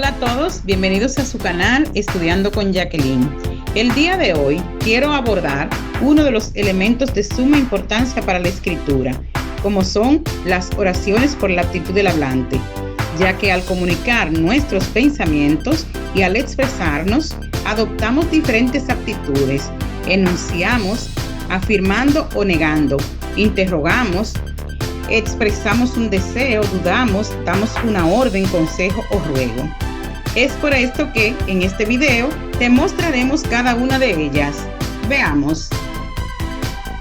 Hola a todos, bienvenidos a su canal Estudiando con Jacqueline. El día de hoy quiero abordar uno de los elementos de suma importancia para la escritura, como son las oraciones por la aptitud del hablante, ya que al comunicar nuestros pensamientos y al expresarnos, adoptamos diferentes aptitudes, enunciamos, afirmando o negando, interrogamos, expresamos un deseo, dudamos, damos una orden, consejo o ruego. Es por esto que en este video te mostraremos cada una de ellas. Veamos.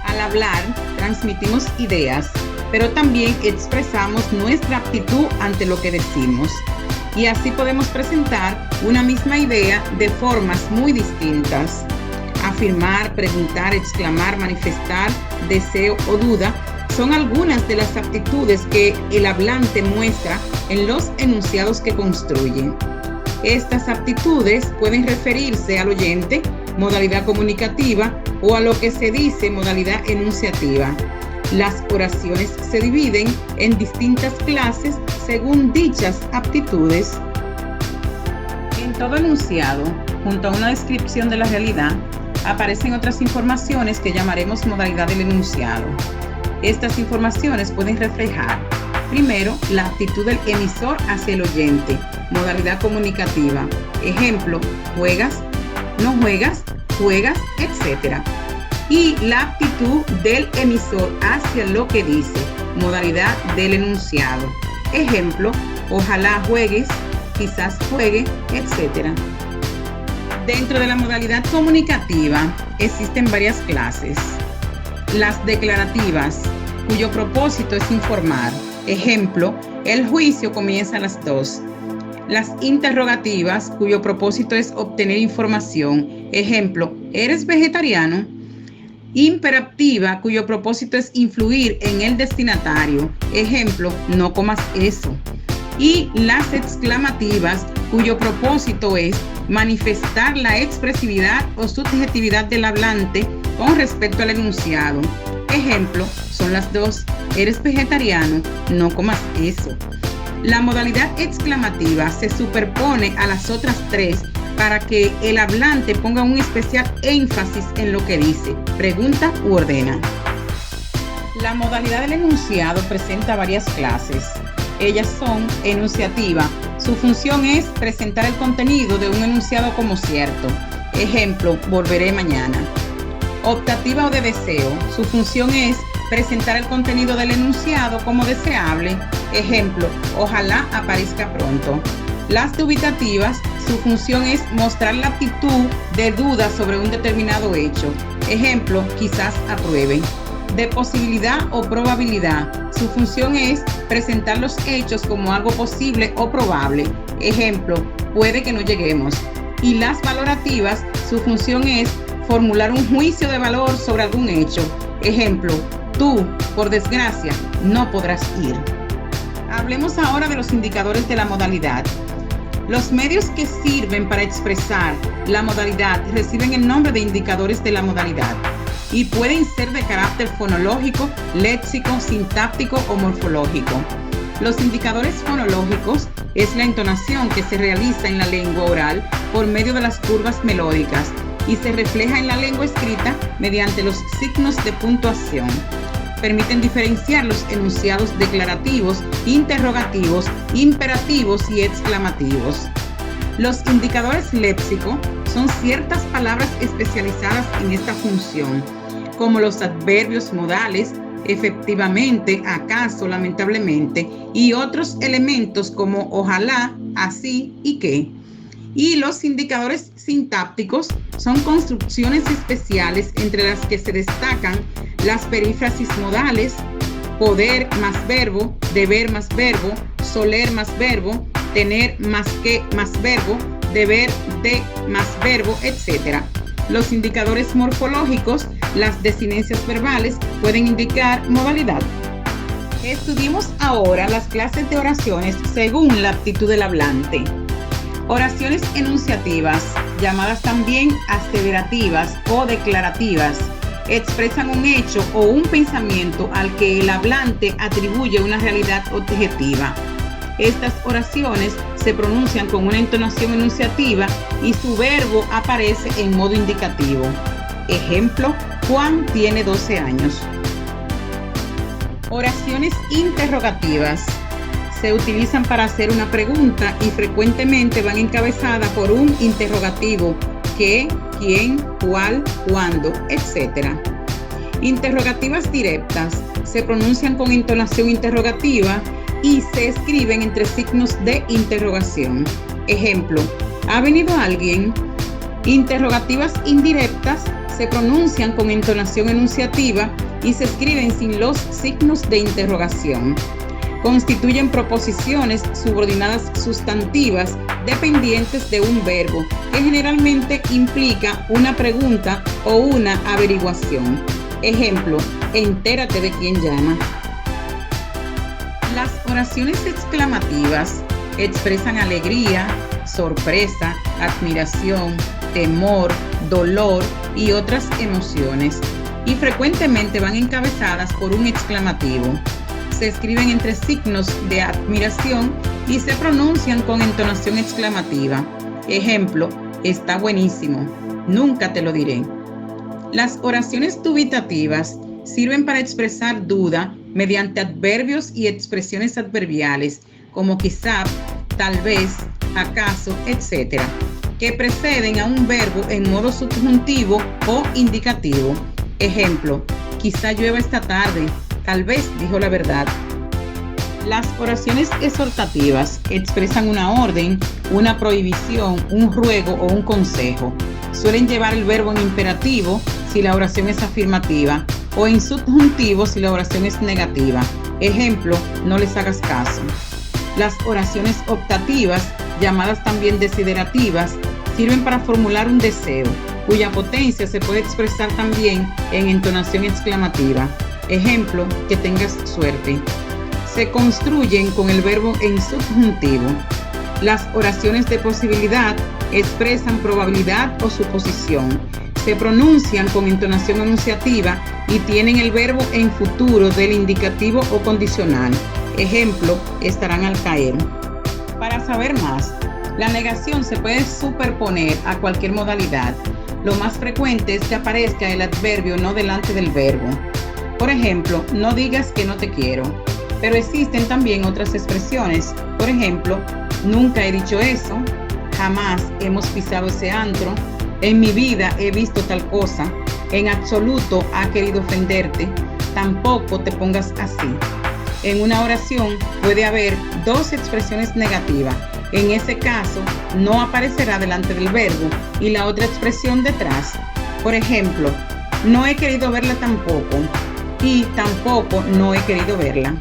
Al hablar, transmitimos ideas, pero también expresamos nuestra actitud ante lo que decimos. Y así podemos presentar una misma idea de formas muy distintas. Afirmar, preguntar, exclamar, manifestar, deseo o duda son algunas de las aptitudes que el hablante muestra en los enunciados que construye. Estas aptitudes pueden referirse al oyente, modalidad comunicativa, o a lo que se dice, modalidad enunciativa. Las oraciones se dividen en distintas clases según dichas aptitudes. En todo enunciado, junto a una descripción de la realidad, aparecen otras informaciones que llamaremos modalidad del enunciado. Estas informaciones pueden reflejar, primero, la actitud del emisor hacia el oyente, modalidad comunicativa. Ejemplo, juegas, no juegas, juegas, etc. Y la actitud del emisor hacia lo que dice, modalidad del enunciado. Ejemplo, ojalá juegues, quizás juegue, etc. Dentro de la modalidad comunicativa existen varias clases. Las declarativas, cuyo propósito es informar. Ejemplo, el juicio comienza a las 2. Las interrogativas, cuyo propósito es obtener información. Ejemplo, ¿eres vegetariano? Imperativa, cuyo propósito es influir en el destinatario. Ejemplo, no comas eso. Y las exclamativas, cuyo propósito es manifestar la expresividad o subjetividad del hablante con respecto al enunciado. Ejemplo, son las 2. ¿Eres vegetariano? No comas eso. La modalidad exclamativa se superpone a las otras 3 para que el hablante ponga un especial énfasis en lo que dice, pregunta u ordena. La modalidad del enunciado presenta varias clases. Ellas son enunciativa. Su función es presentar el contenido de un enunciado como cierto. Ejemplo, volveré mañana. Optativa o de deseo. Su función es presentar el contenido del enunciado como deseable. Ejemplo, ojalá aparezca pronto. Las dubitativas, su función es mostrar la actitud de duda sobre un determinado hecho. Ejemplo, quizás apruebe. De posibilidad o probabilidad, su función es presentar los hechos como algo posible o probable. Ejemplo, puede que no lleguemos. Y las valorativas, su función es formular un juicio de valor sobre algún hecho. Ejemplo, tú, por desgracia, no podrás ir. Hablemos ahora de los indicadores de la modalidad. Los medios que sirven para expresar la modalidad reciben el nombre de indicadores de la modalidad y pueden ser de carácter fonológico, léxico, sintáctico o morfológico. Los indicadores fonológicos es la entonación que se realiza en la lengua oral por medio de las curvas melódicas y se refleja en la lengua escrita mediante los signos de puntuación. Permiten diferenciar los enunciados declarativos, interrogativos, imperativos y exclamativos. Los indicadores léxicos son ciertas palabras especializadas en esta función, como los adverbios modales, efectivamente, acaso, lamentablemente, y otros elementos como ojalá, así y que. Y los indicadores sintácticos son construcciones especiales entre las que se destacan las perífrasis modales, poder más verbo, deber más verbo, soler más verbo, tener más que más verbo, deber de más verbo, etc. Los indicadores morfológicos, las desinencias verbales, pueden indicar modalidad. Estudiemos ahora las clases de oraciones según la aptitud del hablante. Oraciones enunciativas, llamadas también aseverativas o declarativas, expresan un hecho o un pensamiento al que el hablante atribuye una realidad objetiva. Estas oraciones se pronuncian con una entonación enunciativa y su verbo aparece en modo indicativo. Ejemplo, Juan tiene 12 años. Oraciones interrogativas. Se utilizan para hacer una pregunta y frecuentemente van encabezadas por un interrogativo: ¿qué?, ¿quién?, ¿cuál?, ¿cuándo?, etc. Interrogativas directas. Se pronuncian con entonación interrogativa y se escriben entre signos de interrogación. Ejemplo, ¿ha venido alguien? Interrogativas indirectas se pronuncian con entonación enunciativa y se escriben sin los signos de interrogación. Constituyen proposiciones subordinadas sustantivas dependientes de un verbo que generalmente implica una pregunta o una averiguación. Ejemplo, entérate de quién llama. Las oraciones exclamativas expresan alegría, sorpresa, admiración, temor, dolor y otras emociones, y frecuentemente van encabezadas por un exclamativo. Se escriben entre signos de admiración y se pronuncian con entonación exclamativa. Ejemplo, está buenísimo, nunca te lo diré. Las oraciones dubitativas sirven para expresar duda mediante adverbios y expresiones adverbiales como quizá, tal vez, acaso, etc., que preceden a un verbo en modo subjuntivo o indicativo. Ejemplo, quizá llueva esta tarde, tal vez dijo la verdad. Las oraciones exhortativas expresan una orden, una prohibición, un ruego o un consejo. Suelen llevar el verbo en imperativo si la oración es afirmativa o en subjuntivo si la oración es negativa. Ejemplo, no les hagas caso. Las oraciones optativas, llamadas también desiderativas, sirven para formular un deseo, cuya potencia se puede expresar también en entonación exclamativa. Ejemplo, que tengas suerte. Se construyen con el verbo en subjuntivo. Las oraciones de posibilidad expresan probabilidad o suposición. Se pronuncian con entonación enunciativa y tienen el verbo en futuro del indicativo o condicional. Ejemplo, estarán al caer. Para saber más, la negación se puede superponer a cualquier modalidad. Lo más frecuente es que aparezca el adverbio no delante del verbo. Por ejemplo, no digas que no te quiero. Pero existen también otras expresiones. Por ejemplo, nunca he dicho eso, jamás hemos pisado ese antro, en mi vida he visto tal cosa, en absoluto ha querido ofenderte, tampoco te pongas así. En una oración puede haber dos expresiones negativas. En ese caso, no aparecerá delante del verbo y la otra expresión detrás. Por ejemplo, no he querido verla tampoco y tampoco no he querido verla.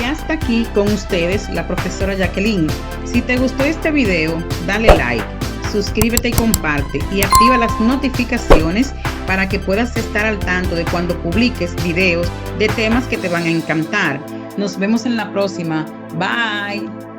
Y hasta aquí con ustedes la profesora Jacqueline. Si te gustó este video, dale like, suscríbete y comparte y activa las notificaciones para que puedas estar al tanto de cuando publiques videos de temas que te van a encantar. Nos vemos en la próxima. Bye.